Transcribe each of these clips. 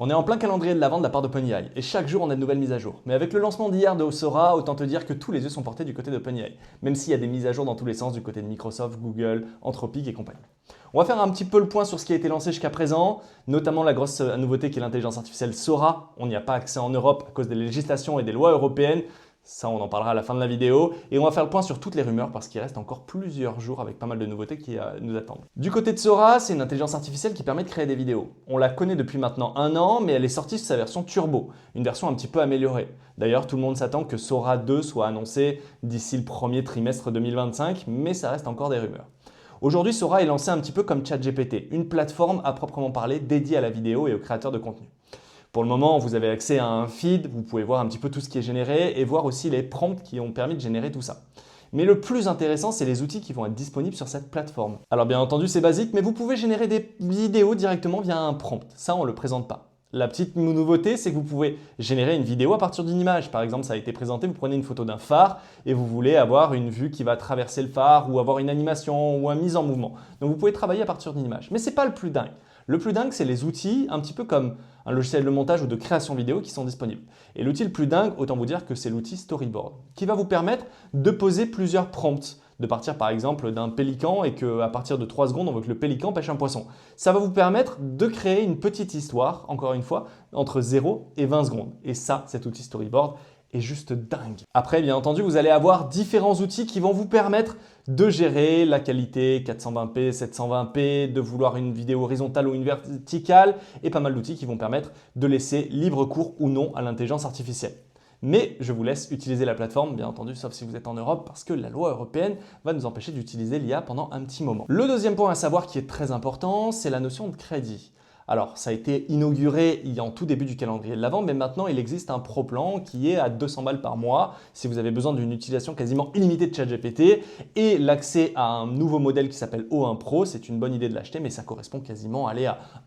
On est en plein calendrier de la vente de la part d'OpenAI et chaque jour on a de nouvelles mises à jour. Mais avec le lancement d'hier de Sora, autant te dire que tous les yeux sont portés du côté d'OpenAI, même s'il y a des mises à jour dans tous les sens du côté de Microsoft, Google, Anthropic et compagnie. On va faire un petit peu le point sur ce qui a été lancé jusqu'à présent, notamment la grosse nouveauté qui est l'intelligence artificielle Sora. On n'y a pas accès en Europe à cause des législations et des lois européennes. Ça, on en parlera à la fin de la vidéo. Et on va faire le point sur toutes les rumeurs parce qu'il reste encore plusieurs jours avec pas mal de nouveautés qui nous attendent. Du côté de Sora, c'est une intelligence artificielle qui permet de créer des vidéos. On la connaît depuis maintenant 1 an, mais elle est sortie sur sa version turbo, une version un petit peu améliorée. D'ailleurs, tout le monde s'attend que Sora 2 soit annoncé d'ici le premier trimestre 2025, mais ça reste encore des rumeurs. Aujourd'hui, Sora est lancé un petit peu comme ChatGPT, une plateforme à proprement parler dédiée à la vidéo et aux créateurs de contenu. Pour le moment, vous avez accès à un feed, vous pouvez voir un petit peu tout ce qui est généré et voir aussi les prompts qui ont permis de générer tout ça. Mais le plus intéressant, c'est les outils qui vont être disponibles sur cette plateforme. Alors bien entendu, c'est basique, mais vous pouvez générer des vidéos directement via un prompt. Ça, on ne le présente pas. La petite nouveauté, c'est que vous pouvez générer une vidéo à partir d'une image. Par exemple, ça a été présenté, vous prenez une photo d'un phare et vous voulez avoir une vue qui va traverser le phare ou avoir une animation ou une mise en mouvement. Donc vous pouvez travailler à partir d'une image. Mais ce n'est pas le plus dingue. Le plus dingue, c'est les outils, un petit peu comme un logiciel de montage ou de création vidéo qui sont disponibles. Et l'outil le plus dingue, autant vous dire que c'est l'outil Storyboard, qui va vous permettre de poser plusieurs prompts, de partir par exemple d'un pélican et qu'à partir de 3 secondes, on veut que le pélican pêche un poisson. Ça va vous permettre de créer une petite histoire, encore une fois, entre 0 et 20 secondes. Et ça, cet outil Storyboard est juste dingue. Après, bien entendu, vous allez avoir différents outils qui vont vous permettre de gérer la qualité 420p, 720p, de vouloir une vidéo horizontale ou une verticale et pas mal d'outils qui vont permettre de laisser libre cours ou non à l'intelligence artificielle. Mais je vous laisse utiliser la plateforme, bien entendu, sauf si vous êtes en Europe, parce que la loi européenne va nous empêcher d'utiliser l'IA pendant un petit moment. Le deuxième point à savoir qui est très important, c'est la notion de crédit. Alors, ça a été inauguré en tout début du calendrier de l'Avent, mais maintenant, il existe un pro plan qui est à 200 balles par mois si vous avez besoin d'une utilisation quasiment illimitée de ChatGPT et l'accès à un nouveau modèle qui s'appelle O1 Pro, c'est une bonne idée de l'acheter, mais ça correspond quasiment à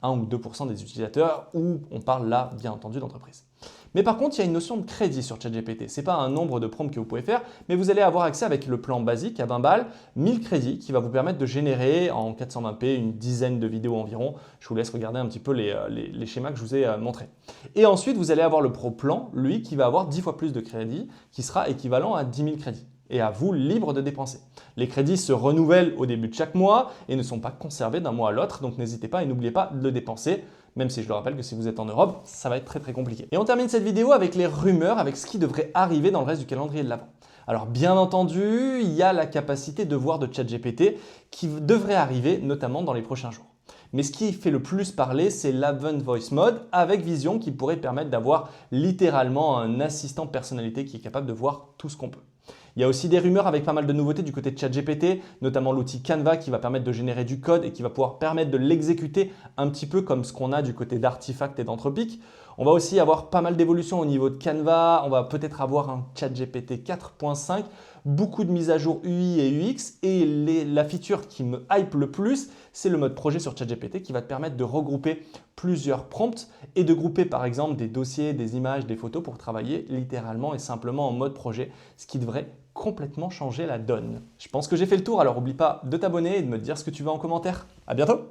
1 ou 2% des utilisateurs où on parle là, bien entendu, d'entreprise. Mais par contre, il y a une notion de crédit sur ChatGPT. Ce n'est pas un nombre de prompts que vous pouvez faire, mais vous allez avoir accès avec le plan basique à 20 balles, 1000 crédits qui va vous permettre de générer en 420p une dizaine de vidéos environ. Je vous laisse regarder un petit peu les schémas que je vous ai montrés. Et ensuite, vous allez avoir le Pro Plan, lui, qui va avoir 10 fois plus de crédits, qui sera équivalent à 10 000 crédits. Et à vous libre de dépenser. Les crédits se renouvellent au début de chaque mois et ne sont pas conservés d'un mois à l'autre, donc n'hésitez pas et n'oubliez pas de le dépenser, même si je le rappelle que si vous êtes en Europe, ça va être très compliqué. Et on termine cette vidéo avec les rumeurs, avec ce qui devrait arriver dans le reste du calendrier de l'Avent. Alors bien entendu, il y a la capacité de voir de ChatGPT qui devrait arriver notamment dans les prochains jours. Mais ce qui fait le plus parler, c'est l'Advanced Voice Mode avec Vision qui pourrait permettre d'avoir littéralement un assistant personnalité qui est capable de voir tout ce qu'on peut. Il y a aussi des rumeurs avec pas mal de nouveautés du côté de ChatGPT, notamment l'outil Canva qui va permettre de générer du code et qui va pouvoir permettre de l'exécuter un petit peu comme ce qu'on a du côté d'Artifact et d'Anthropic. On va aussi avoir pas mal d'évolutions au niveau de Canva, on va peut-être avoir un ChatGPT 4.5, beaucoup de mises à jour UI et UX et la feature qui me hype le plus, c'est le mode projet sur ChatGPT qui va te permettre de regrouper plusieurs prompts et de grouper par exemple des dossiers, des images, des photos pour travailler littéralement et simplement en mode projet, ce qui devrait complètement changer la donne. Je pense que j'ai fait le tour, alors n'oublie pas de t'abonner et de me dire ce que tu veux en commentaire. À bientôt!